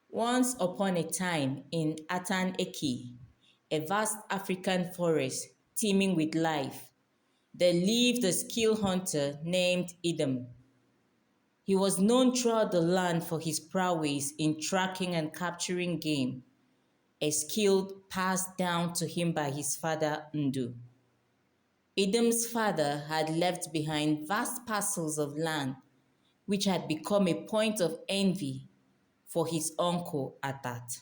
Once upon a time in Atat, a vast African forest teeming with life, there lived a skilled hunter named Idim. He was known throughout the land for his prowess in tracking and capturing game, a skill passed down to him by his father Ndu. Idim's father had left behind vast parcels of land which had become a point of envy for his uncle Atat.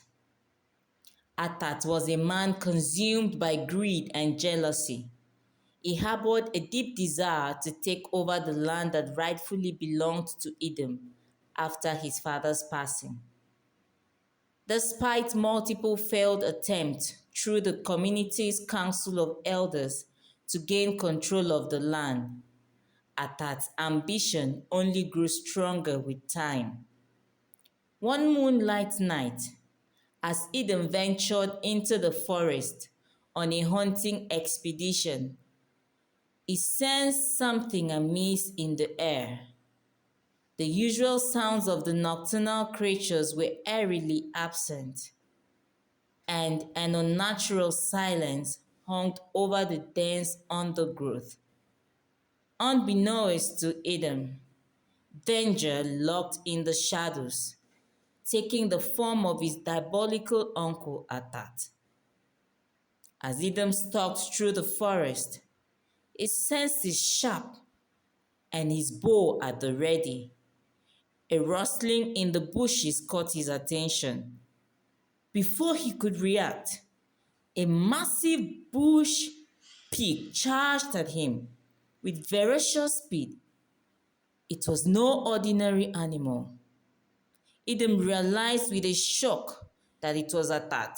Atat was a man consumed by greed and jealousy. He harbored a deep desire to take over the land that rightfully belonged to Idim after his father's passing. Despite multiple failed attempts through the community's council of elders to gain control of the land, Atat's ambition only grew stronger with time. One moonlight night, as Idim ventured into the forest on a hunting expedition, he sensed something amiss in the air. The usual sounds of the nocturnal creatures were eerily absent, and an unnatural silence hung over the dense undergrowth. Unbeknownst to Idim, danger lurked in the shadows, taking the form of his diabolical uncle Atat. As Idim stalked through the forest, his senses sharp and his bow at the ready. A rustling in the bushes caught his attention. Before he could react, a massive bush pig charged at him with ferocious speed. It was no ordinary animal. Idim realized with a shock that it was Atat,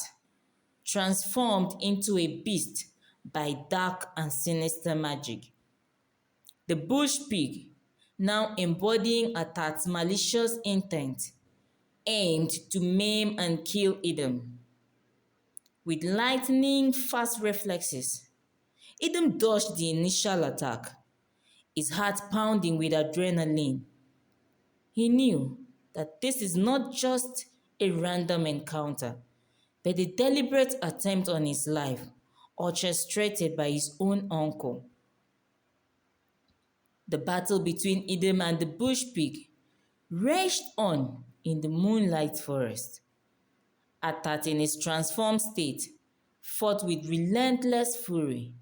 transformed into a beast by dark and sinister magic. The bush pig, now embodying Atat's malicious intent, aimed to maim and kill Idim. With lightning-fast reflexes, Idim dodged the initial attack, his heart pounding with adrenaline. He knew that this is not just a random encounter, but a deliberate attempt on his life, orchestrated by his own uncle. The battle between Idim and the bush pig raged on in the moonlight forest. Atat, in his transformed state, fought with relentless fury,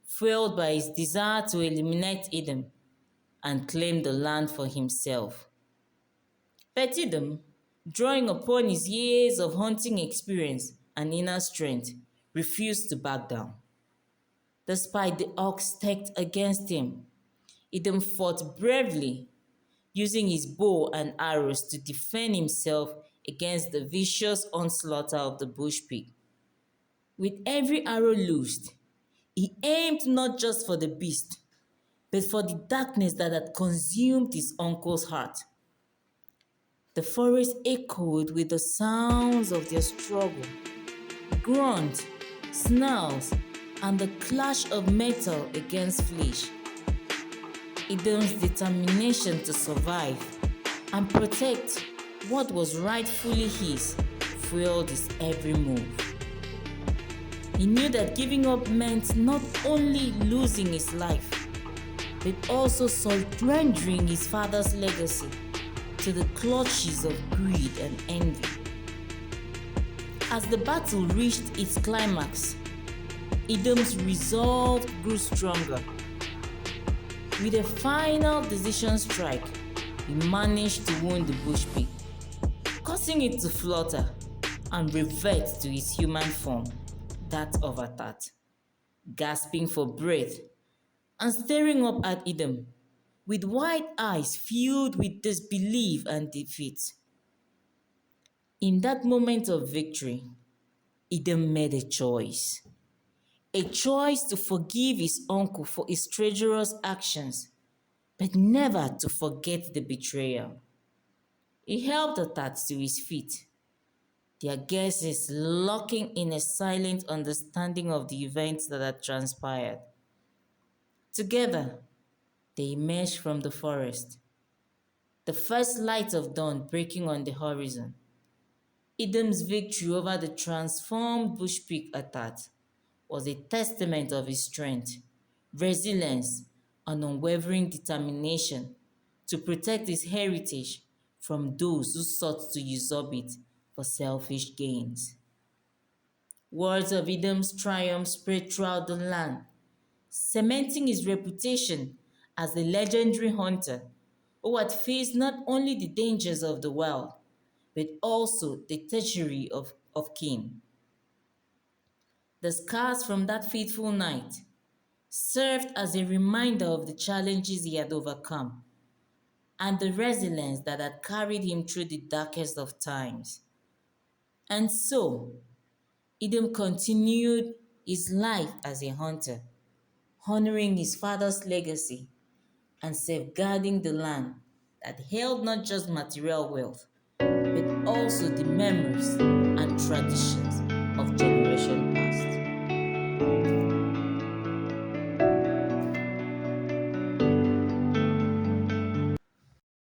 fueled by his desire to eliminate Idim and claim the land for himself. But Idim, drawing upon his years of hunting experience and inner strength, refused to back down. Despite the odds stacked against him, Idim fought bravely, using his bow and arrows to defend himself against the vicious onslaught of the bush pig. With every arrow loosed, he aimed not just for the beast, but for the darkness that had consumed his uncle's heart. The forest echoed with the sounds of their struggle, grunts, snarls, and the clash of metal against flesh. Idim's determination to survive and protect what was rightfully his fueled his every move. He knew that giving up meant not only losing his life, but also surrendering his father's legacy to the clutches of greed and envy. As the battle reached its climax, Idim's resolve grew stronger. With a final decision strike, he managed to wound the bush pig, causing it to flutter and revert to its human form, that of Atat. Gasping for breath and staring up at Idim, with wide eyes filled with disbelief and defeat. In that moment of victory, Idim made a choice to forgive his uncle for his treacherous actions, but never to forget the betrayal. He helped Atat to his feet, their gazes locking in a silent understanding of the events that had transpired. Together, they emerged from the forest, the first light of dawn breaking on the horizon. Idim's victory over the transformed bush pig Atat was a testament of his strength, resilience, and unwavering determination to protect his heritage from those who sought to usurp it for selfish gains. Words of Idim's triumph spread throughout the land, cementing his reputation as the legendary hunter who had faced not only the dangers of the wild, but also the treachery of kin. The scars from that fateful night served as a reminder of the challenges he had overcome and the resilience that had carried him through the darkest of times. And so, Idim continued his life as a hunter, honoring his father's legacy and safeguarding the land that held not just material wealth, but also the memories and traditions